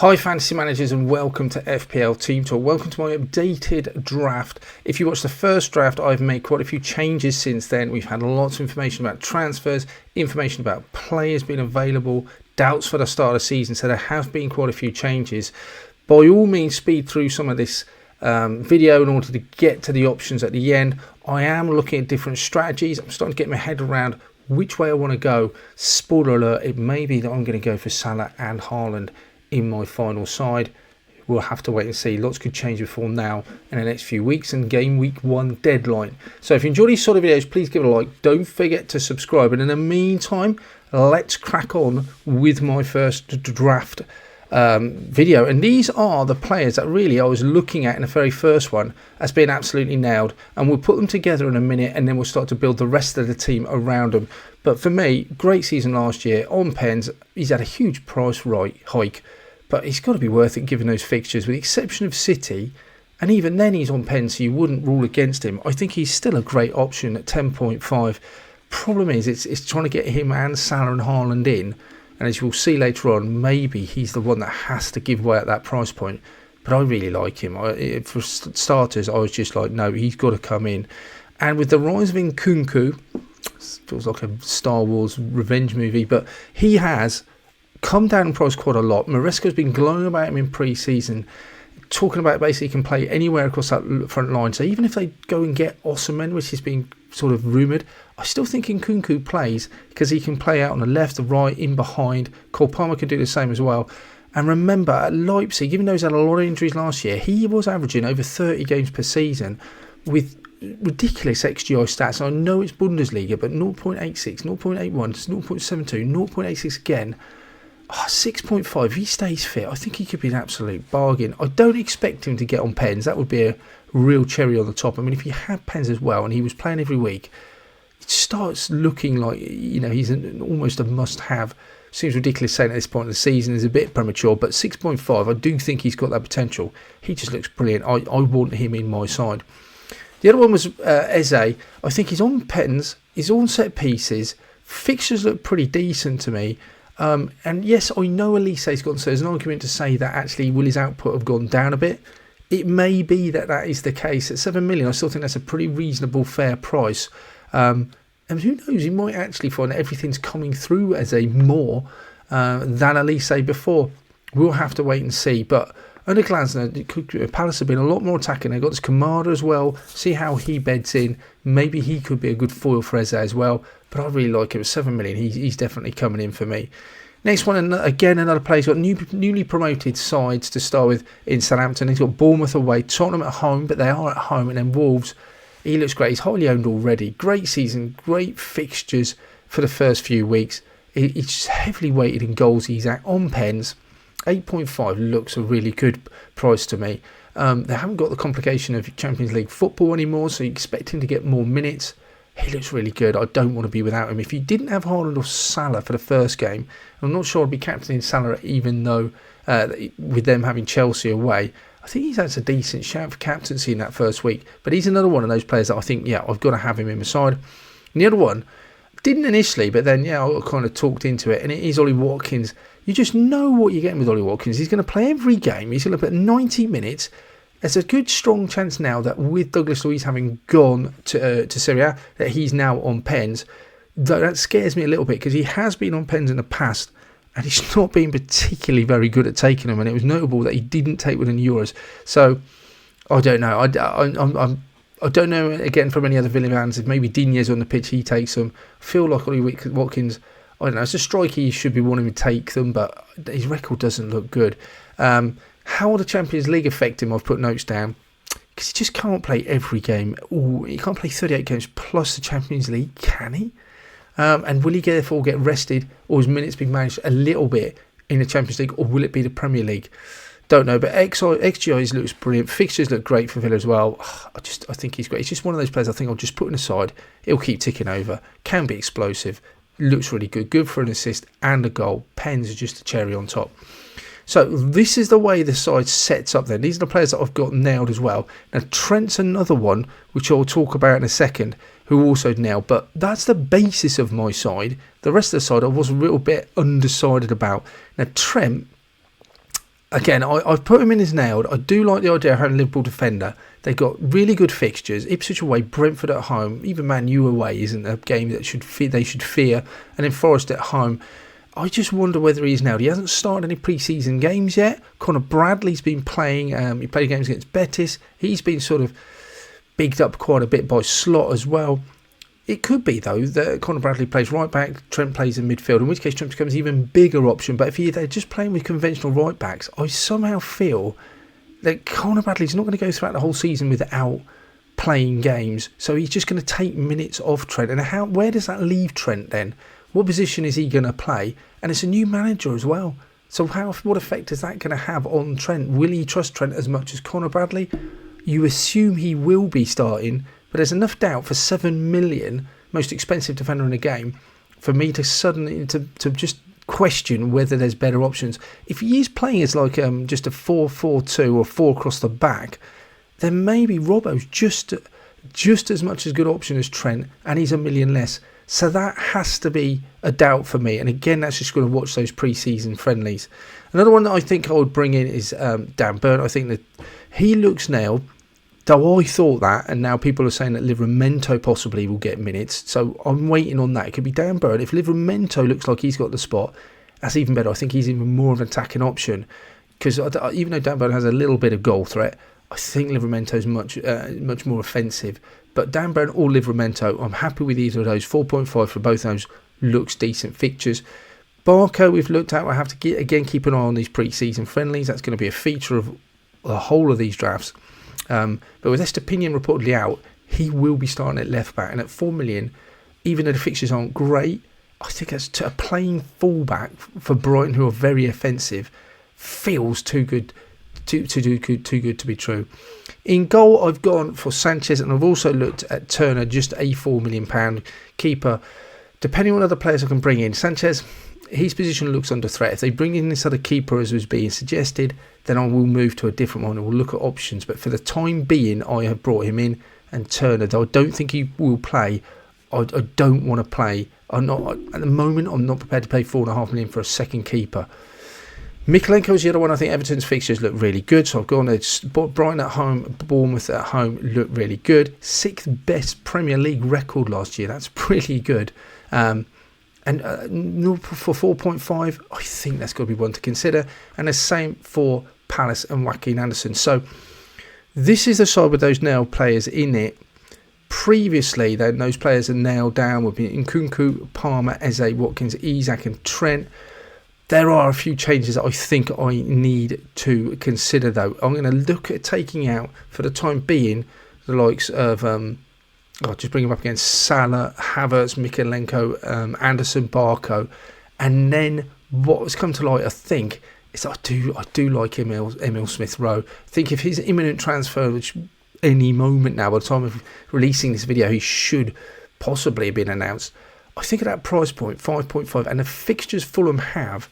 Hi fantasy managers, and welcome to FPL Team Talk. Welcome to my updated draft. If you watched the first draft, I've made quite a few changes since then. We've had lots of information about transfers, information about players being available, doubts for the start of the season, so there have been quite a few changes. By all means, speed through some of this video in order to get to the options at the end. I am looking at different strategies. I'm starting to get my head around which way I want to go. Spoiler alert, it may be that I'm going to go for Salah and Haaland in my final side. We'll have to wait and see. Lots could change before now in the next few weeks and game week 1 deadline. So if you enjoy these sort of videos, please give it a like. Don't forget to subscribe. And in the meantime, let's crack on with my first draft video. And these are the players that really I was looking at in the very first one as being absolutely nailed. And we'll put them together in a minute and then we'll start to build the rest of the team around them. But for me, great season last year on pens. He's had a huge price hike, but he's got to be worth it given those fixtures, with the exception of City. And even then he's on pens, so you wouldn't rule against him. I think he's still a great option at 10.5. Problem is, it's trying to get him and Salah and Haaland in. And as you'll see later on, maybe he's the one that has to give way at that price point. But I really like him. For starters, I was just like, no, he's got to come in. And with the rise of Nkunku, feels like a Star Wars revenge movie, but he has come down in price quite a lot. Maresca's been glowing about him in pre-season, talking about basically he can play anywhere across that front line. So even if they go and get Osimhen, which has been sort of rumoured, I still think Nkunku plays because he can play out on the left, the right, in behind. Cole Palmer can do the same as well. And remember, at Leipzig, even though he's had a lot of injuries last year, he was averaging over 30 games per season with ridiculous XGI stats. I know it's Bundesliga, but 0.86, 0.81, 0.72, 0.86 again. 6.5. If he stays fit, I think he could be an absolute bargain. I don't expect him to get on pens. That would be a real cherry on the top. I mean, if he had pens as well and he was playing every week, it starts looking like, you know, he's almost a must-have. Seems ridiculous saying at this point of the season, is a bit premature, but 6.5, I do think he's got that potential. He just looks brilliant. I want him in my side. The other one was Eze. I think he's on pens, he's on set pieces. Fixtures look pretty decent to me. And yes, I know Elise's gone, so there's an argument to say that actually will his output have gone down a bit. It may be that that is the case. At 7 million, I still think that's a pretty reasonable, fair price. And who knows, he might actually find that everything's coming through as a more than Elise before. We'll have to wait and see. But under Glasner, Palace have been a lot more attacking. They've got this Kamada as well. See how he beds in. Maybe he could be a good foil for Eze as well. But I really like him at 7 million. He's definitely coming in for me. Next one, again, another player. He's got newly promoted sides to start with in Southampton. He's got Bournemouth away, Tottenham at home, but they are at home. And then Wolves. He looks great. He's highly owned already. Great season. Great fixtures for the first few weeks. He's heavily weighted in goals. He's at on pens. 8.5 looks a really good price to me. They haven't got the complication of Champions League football anymore, so you expect him to get more minutes. He looks really good. I don't want to be without him. If you didn't have Haaland or Salah for the first game, I'm not sure I'd be captaining Salah, even though with them having Chelsea away, I think he's had a decent shout for captaincy in that first week. But he's another one of those players that I think, yeah, I've got to have him in my side. And the other one, didn't initially, but then, yeah, I kind of talked into it, and it is Ollie Watkins. You just know what you're getting with Ollie Watkins. He's going to play every game. He's going to put 90 minutes. There's a good, strong chance now that with Douglas Luiz having gone to Serie A, that he's now on pens. That scares me a little bit because he has been on pens in the past, and he's not been particularly very good at taking them. And it was notable that he didn't take one in Euros. So I don't know. I don't know, again, from any other Villa fans, if maybe Digne's on the pitch, he takes them. I feel like Ollie Watkins, I don't know, as a striker, he should be wanting to take them, but his record doesn't look good. How will the Champions League affect him? I've put notes down. Because he just can't play every game. Ooh, he can't play 38 games plus the Champions League, can he? And will he therefore get rested, or his minutes be managed a little bit in the Champions League, or will it be the Premier League? Don't know, but XGIs looks brilliant. Fixtures look great for Villa as well. I think he's great. He's just one of those players I think I'll just put him aside. He'll keep ticking over. Can be explosive. Looks really good. Good for an assist and a goal. Pens are just a cherry on top. So this is the way the side sets up then. These are the players that I've got nailed as well. Now Trent's another one, which I'll talk about in a second, who also nailed. But that's the basis of my side. The rest of the side I was a little bit undecided about. Now Trent, Again, I've put him in as nailed. I do like the idea of having a Liverpool defender. They've got really good fixtures. Ipswich away, Brentford at home, even Man U away isn't a game that they should fear. And then Forest at home. I just wonder whether he's nailed. He hasn't started any pre-season games yet. Conor Bradley's been playing. He played games against Betis. He's been sort of bigged up quite a bit by Slot as well. It could be, though, that Conor Bradley plays right back, Trent plays in midfield, in which case Trent becomes an even bigger option. But if they're just playing with conventional right backs, I somehow feel that Conor Bradley's not going to go throughout the whole season without playing games. So he's just going to take minutes off Trent. And where does that leave Trent then? What position is he going to play? And it's a new manager as well. So what effect is that going to have on Trent? Will he trust Trent as much as Conor Bradley? You assume he will be starting, but there's enough doubt for 7 million, most expensive defender in the game, for me to suddenly to just question whether there's better options. If he is playing as like just a 4-4-2 or 4 across the back, then maybe Robbo's just as much as good option as Trent, and he's $1 million less. So that has to be a doubt for me. And again, that's just going to watch those pre-season friendlies. Another one that I think I would bring in is Dan Burn. I think that he looks nailed. Though I thought that, and now people are saying that Livramento possibly will get minutes. So I'm waiting on that. It could be Dan Burn. If Livramento looks like he's got the spot, that's even better. I think he's even more of an attacking option. Because even though Dan Burn has a little bit of goal threat, I think Livramento's much more offensive. But Dan Burn or Livramento, I'm happy with either of those. 4.5 for both those looks decent fixtures. Barco we've looked at. I have to keep an eye on these pre-season friendlies. That's going to be a feature of the whole of these drafts. But with Estepinian reportedly out, he will be starting at left back, and at 4 million, even though the fixtures aren't great, I think that's a playing fullback for Brighton, who are very offensive, feels too good to be true. In goal, I've gone for Sanchez, and I've also looked at Turner, just a £4 million keeper. Depending on other players I can bring in, Sanchez, his position looks under threat. If they bring in this other keeper as was being suggested, then I will move to a different one and we'll look at options. But for the time being, I have brought him in. And Turner, though I don't think he will play, I don't want to play. At the moment, I'm not prepared to pay £4.5 million for a second keeper. Mikalenko's the other one. I think Everton's fixtures look really good. So I've gone to Brighton at home, Bournemouth at home look really good. 6th best Premier League record last year. That's pretty good. And for 4.5, I think that's got to be one to consider. And the same for Palace and Joaquin Anderson. So this is the side with those nailed players in it. Previously, then those players are nailed down would be Nkunku, Palmer, Eze, Watkins, Isak and Trent. There are a few changes that I think I need to consider, though. I'm going to look at taking out, for the time being, the likes of I'll just bring him up against Salah, Havertz, Mikalenko, Anderson, Barco. And then what has come to light, I think, is I do like Emil Smith-Rowe. I think if his imminent transfer, which any moment now, by the time of releasing this video, he should possibly have been announced. I think at that price point, 5.5, and the fixtures Fulham have,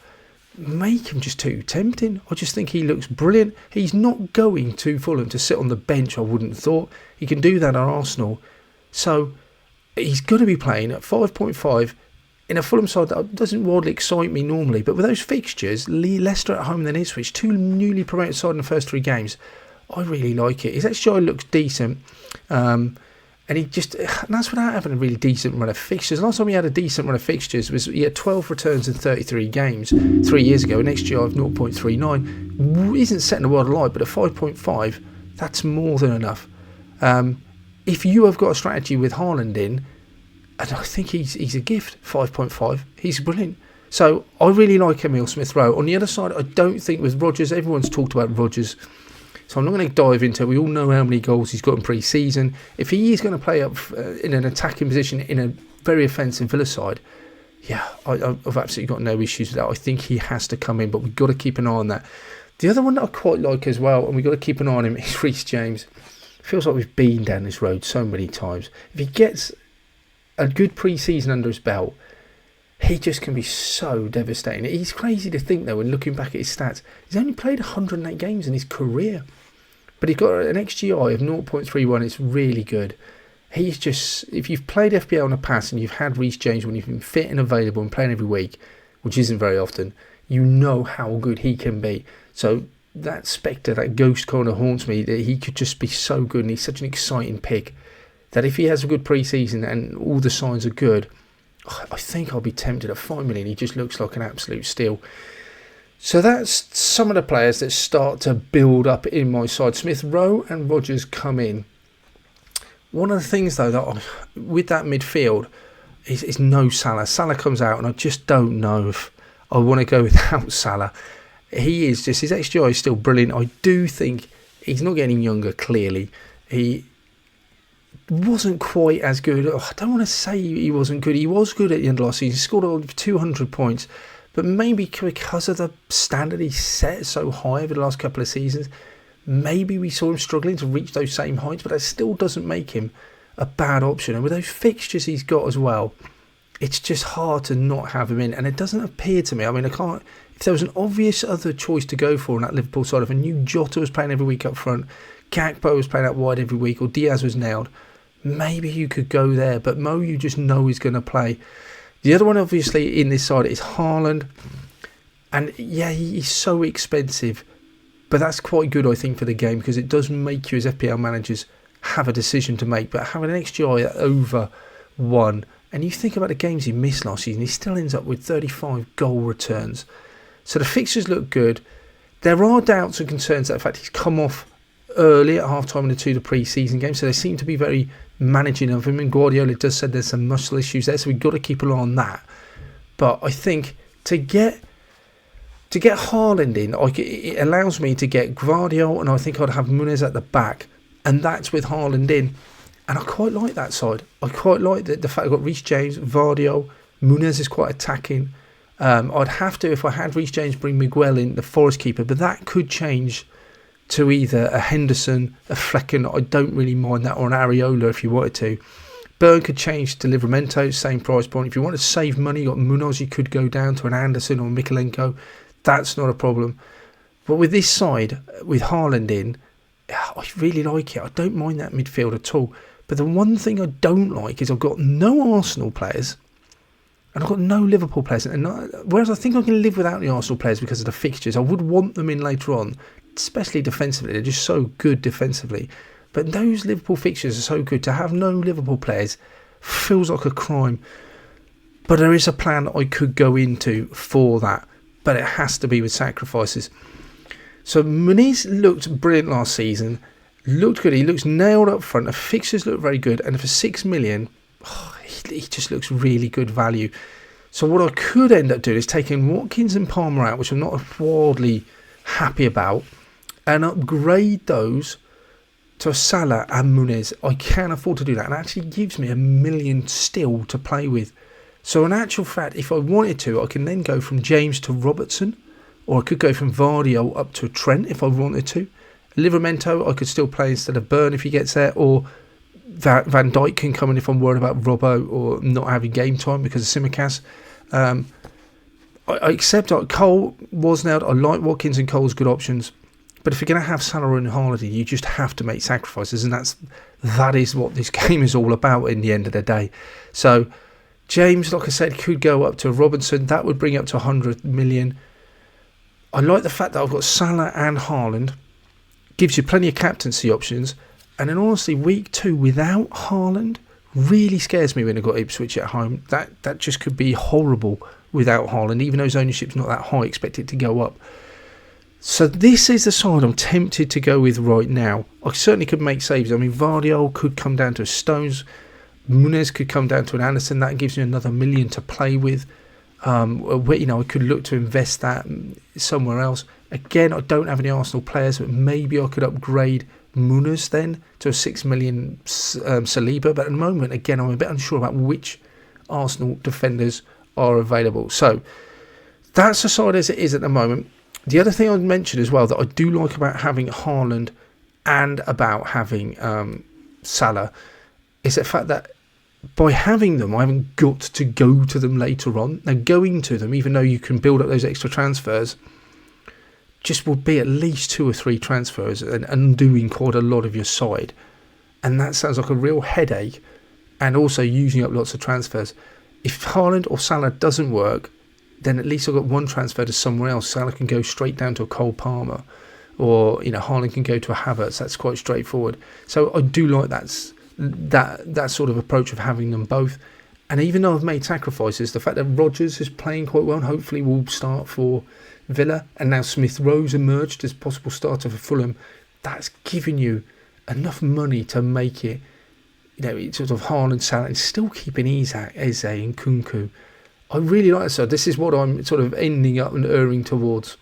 make him just too tempting. I just think he looks brilliant. He's not going to Fulham to sit on the bench, I wouldn't have thought. He can do that at Arsenal. So he's going to be playing at 5.5 in a Fulham side that doesn't wildly excite me normally. But with those fixtures, Leicester at home and then Ipswich, 2 newly promoted sides in the first 3 games, I really like it. His XGI looks decent. And that's without having a really decent run of fixtures. Last time he had a decent run of fixtures was he had 12 returns in 33 games 3 years ago. An XGI of 0.39 isn't setting the world alight, but at 5.5, that's more than enough. If you have got a strategy with Haaland in, and I think he's a gift, 5.5. He's brilliant. So I really like Emil Smith-Rowe. On the other side, I don't think with Rodgers, everyone's talked about Rodgers. So I'm not going to dive into it. We all know how many goals he's got in pre-season. If he is going to play up in an attacking position in a very offensive Villa side, yeah, I've absolutely got no issues with that. I think he has to come in, but we've got to keep an eye on that. The other one that I quite like as well, and we've got to keep an eye on him, is Reece James. Feels like we've been down this road so many times. If he gets a good pre-season under his belt, he just can be so devastating. He's crazy to think, though, when looking back at his stats, he's only played 108 games in his career. But he's got an XGI of 0.31. It's really good. He's just, if you've played FPL in the past and you've had Reece James when you've been fit and available and playing every week, which isn't very often, you know how good he can be. So that spectre, that ghost kind of haunts me, that he could just be so good, and he's such an exciting pick that if he has a good pre-season and all the signs are good, I think I'll be tempted at 5 million. He just looks like an absolute steal. So that's some of the players that start to build up in my side. Smith Rowe and Rodgers come in. One of the things, though, that with that midfield is no Salah. Salah comes out, and I just don't know if I want to go without Salah. He is just, his XGI is still brilliant. I do think he's not getting younger, clearly. He wasn't quite as good. I don't want to say he wasn't good. He was good at the end of last season. He scored over 200 points. But maybe because of the standard he set so high over the last couple of seasons, maybe we saw him struggling to reach those same heights, but that still doesn't make him a bad option. And with those fixtures he's got as well, it's just hard to not have him in. And it doesn't appear to me, I mean, I can't, if there was an obvious other choice to go for on that Liverpool side, if I knew Jota was playing every week up front, Gakpo was playing out wide every week, or Diaz was nailed, maybe you could go there. But Mo, you just know he's going to play. The other one, obviously, in this side is Haaland. And yeah, he's so expensive. But that's quite good, I think, for the game, because it does make you, as FPL managers, have a decision to make. But having an XGI at over 1, and you think about the games he missed last season, he still ends up with 35 goal returns. So the fixtures look good. There are doubts and concerns that, in fact, he's come off early at half-time in the pre-season games. So they seem to be very managing of him, and Guardiola does say there's some muscle issues there, so we've got to keep an eye on that. But I think to get Haaland in, it allows me to get Gvardiol, and I think I'd have Muniz at the back, and that's with Haaland in, and I quite like that side. I quite like the fact I've got Reece James, Gvardiol, Muniz is quite attacking. I'd have to, if I had Reece James, bring Miguel in, the Forest keeper, but that could change to either a Henderson, a Flecken, I don't really mind that, or an Areola if you wanted to. Burn could change to Livramento, same price point. If you want to save money, you got Munoz, you could go down to an Anderson or Mikolenko. That's not a problem. But with this side, with Haaland in, I really like it. I don't mind that midfield at all. But the one thing I don't like is I've got no Arsenal players and I've got no Liverpool players. And whereas I think I can live without the Arsenal players because of the fixtures, I would want them in later on, especially defensively. They're just so good defensively. But those Liverpool fixtures are so good. To have no Liverpool players feels like a crime. But there is a plan I could go into for that. But it has to be with sacrifices. So Muniz looked brilliant last season. Looked good. He looks nailed up front. The fixtures look very good. And for 6 million, he just looks really good value. So what I could end up doing is taking Watkins and Palmer out, which I'm not wildly happy about, and upgrade those to a Salah and Muniz. I can afford to do that, and it actually gives me 1 million still to play with. So in actual fact, if I wanted to, I can then go from James to Robertson, or I could go from Vardio up to Trent if I wanted to. Livramento I could still play instead of Burn if he gets there, or Van Dijk can come in if I'm worried about Robbo or not having game time because of Simicast. I accept Cole was nailed. I like Watkins and Cole's good options. But if you're going to have Salah and Holiday, you just have to make sacrifices, and that is what this game is all about in the end of the day. So James, like I said, could go up to Robinson. That would bring up to 100 million. I like the fact that I've got Salah and Haaland. Gives you plenty of captaincy options. And then honestly, week 2 without Haaland really scares me when I've got Ipswich at home. That just could be horrible without Haaland. Even though his ownership's not that high, expect it to go up. So this is the side I'm tempted to go with right now. I certainly could make saves. I mean, Vardio could come down to a Stones. Muniz could come down to an Anderson. That gives me another 1 million to play with. I could look to invest that somewhere else. Again, I don't have any Arsenal players, but maybe I could upgrade Muniz then to a 6 million Saliba. But at the moment, again, I'm a bit unsure about which Arsenal defenders are available. So that's the side as it is at the moment. The other thing I'd mention as well that I do like about having Haaland and about having Salah is the fact that by having them, I haven't got to go to them later on. Now, going to them, even though you can build up those extra transfers, just will be at least 2 or 3 transfers and undoing quite a lot of your side. And that sounds like a real headache, and also using up lots of transfers. If Haaland or Salah doesn't work, then at least I've got one transfer to somewhere else. Salah can go straight down to a Cole Palmer, or Haaland can go to a Havertz. That's quite straightforward. So I do like that sort of approach of having them both. And even though I've made sacrifices, the fact that Rodgers is playing quite well and hopefully will start for Villa, and now Smith Rowe's emerged as possible starter for Fulham, that's giving you enough money to make it, sort of Haaland, Salah, and still keeping Eze and Kunku. I really like that. So this is what I'm sort of ending up and erring towards.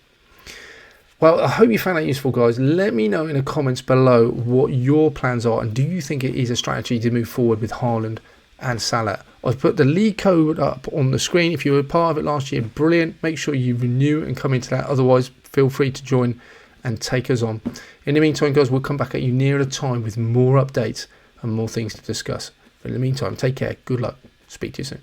Well, I hope you found that useful, guys. Let me know in the comments below what your plans are, and do you think it is a strategy to move forward with Haaland and Salah? I've put the league code up on the screen. If you were part of it last year, brilliant. Make sure you renew and come into that. Otherwise, feel free to join and take us on. In the meantime, guys, we'll come back at you nearer the time with more updates and more things to discuss. But in the meantime, take care. Good luck. Speak to you soon.